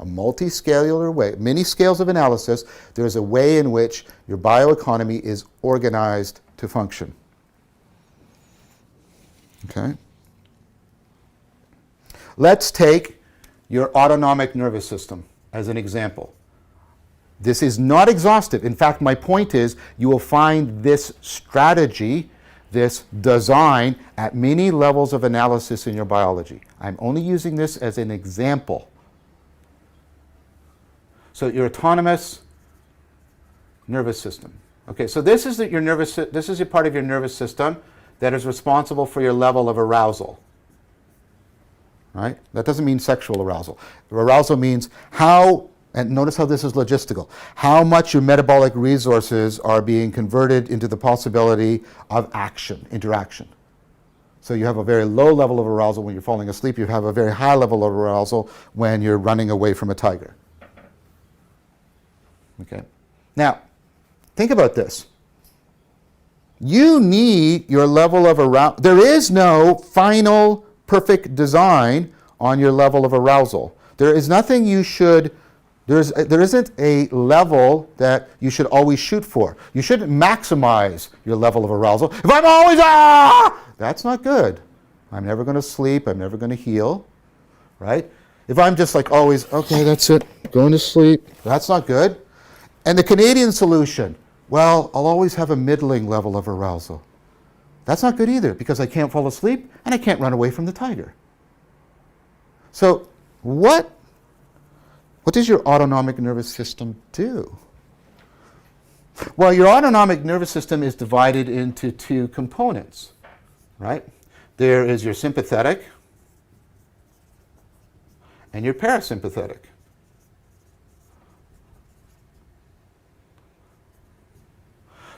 multi-scalar way, many scales of analysis, there's a way in which your bioeconomy is organized to function. Okay? Let's take your autonomic nervous system as an example. This is not exhaustive. In fact, my point is you will find this strategy, this design, at many levels of analysis in your biology. I'm only using this as an example. So your autonomous nervous system. Okay, so this is your part of your nervous system that is responsible for your level of arousal. Right? That doesn't mean sexual arousal. Arousal means how, and notice how this is logistical, how much your metabolic resources are being converted into the possibility of action, interaction. So you have a very low level of arousal when you're falling asleep. You have a very high level of arousal when you're running away from a tiger. Okay. Now, think about this. You need your level of arousal. There is no final perfect design on your level of arousal. There is nothing you should, there isn't a level that you should always shoot for. You shouldn't maximize your level of arousal. If I'm always, that's not good. I'm never going to sleep. I'm never going to heal, right? If I'm just like always, okay, that's it, going to sleep, that's not good. And the Canadian solution, well, I'll always have a middling level of arousal. That's not good either, because I can't fall asleep and I can't run away from the tiger. So what does your autonomic nervous system do? Well, your autonomic nervous system is divided into two components, right? There is your sympathetic and your parasympathetic.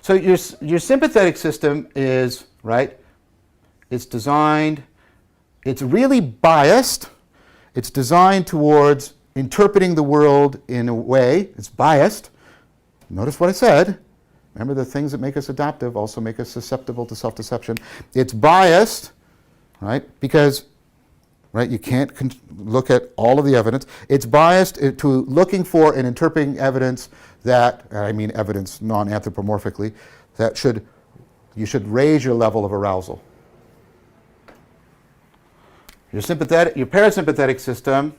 So your sympathetic system is, right, it's designed, it's really biased. It's designed towards interpreting the world in a way, it's biased. Notice what I said. Remember, the things that make us adaptive also make us susceptible to self-deception. It's biased, right, because, right, you can't look at all of the evidence. It's biased to looking for and interpreting evidence that, I mean evidence non-anthropomorphically, that you should raise your level of arousal. Your parasympathetic system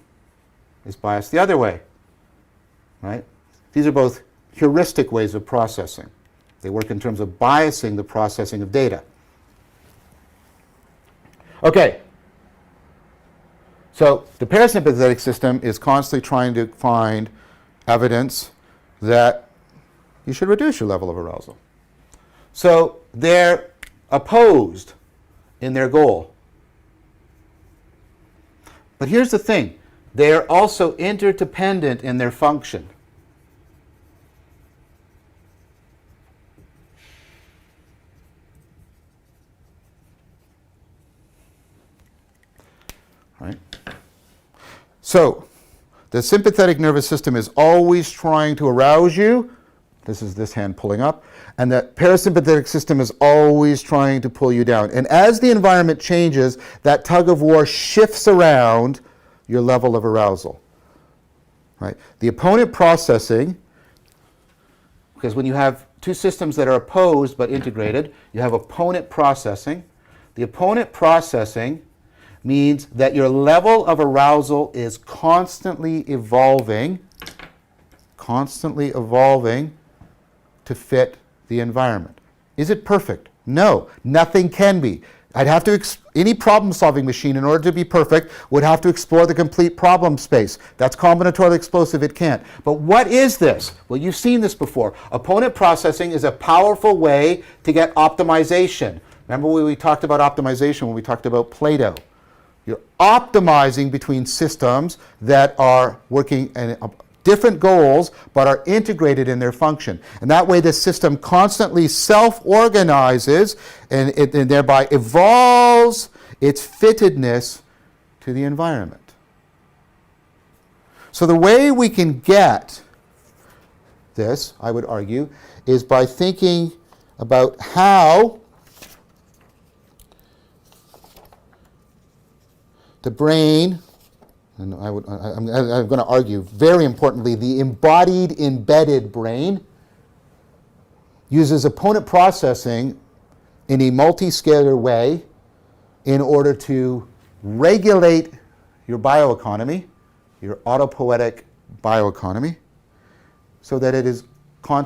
is biased the other way, right? These are both heuristic ways of processing. They work in terms of biasing the processing of data. Okay. So the parasympathetic system is constantly trying to find evidence that you should reduce your level of arousal. So they're opposed in their goal. But here's the thing. They are also interdependent in their function. Right? So, the sympathetic nervous system is always trying to arouse you. This is this hand pulling up. And the parasympathetic system is always trying to pull you down. And as the environment changes, that tug of war shifts around your level of arousal. Right? The opponent processing, because when you have two systems that are opposed but integrated, you have opponent processing. The opponent processing means that your level of arousal is constantly evolving to fit the environment. Is it perfect? No, nothing can be. I'd have to, any problem-solving machine, in order to be perfect, would have to explore the complete problem space. That's combinatorially explosive, it can't. But what is this? Well, you've seen this before. Opponent processing is a powerful way to get optimization. Remember when we talked about optimization, when we talked about Plato? You're optimizing between systems that are working in different goals but are integrated in their function. And that way the system constantly self-organizes and thereby evolves its fittedness to the environment. So the way we can get this, I would argue, is by thinking about how the brain, and I'm going to argue, very importantly, the embodied, embedded brain uses opponent processing in a multi-scalar way in order to regulate your bioeconomy, your autopoietic bioeconomy, so that it is constantly